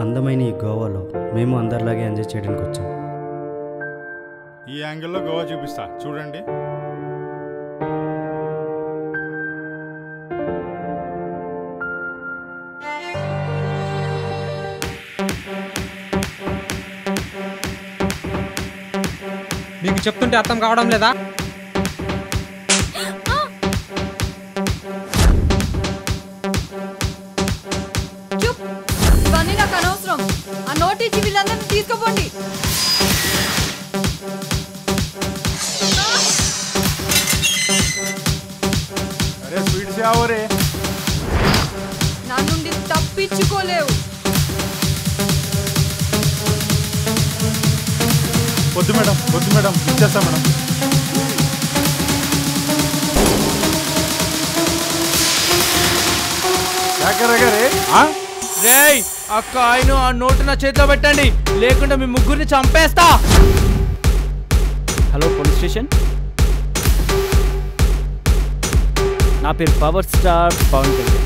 అందమైన ఈ గోవాలో మేము అందరిలాగే ఎంజాయ్ చేయడానికి వచ్చాం. ఈ యాంగిల్లో గోవా చూపిస్తా చూడండి. మీకు చెప్తుంటే అర్థం కావడం లేదా? ఇవన్నీ నాకు అనవసరం. ఆ నోటీస్ వీళ్ళందరినీ తీసుకోపోండి. అరే స్వీట్స్ యావరే, నా నుండి తప్పించుకోలేవు. వద్దు మేడం ఇచ్చేస్తా మేడం. రేయ్ అక్క ఆయన ఆ నోటు నా చేతిలో పెట్టండి, లేకుంటే మీ ముగ్గురిని చంపేస్తా. హలో పోలీస్ స్టేషన్, నా పేరు పవర్ స్టార్ పవన్ కళ్యాణ్.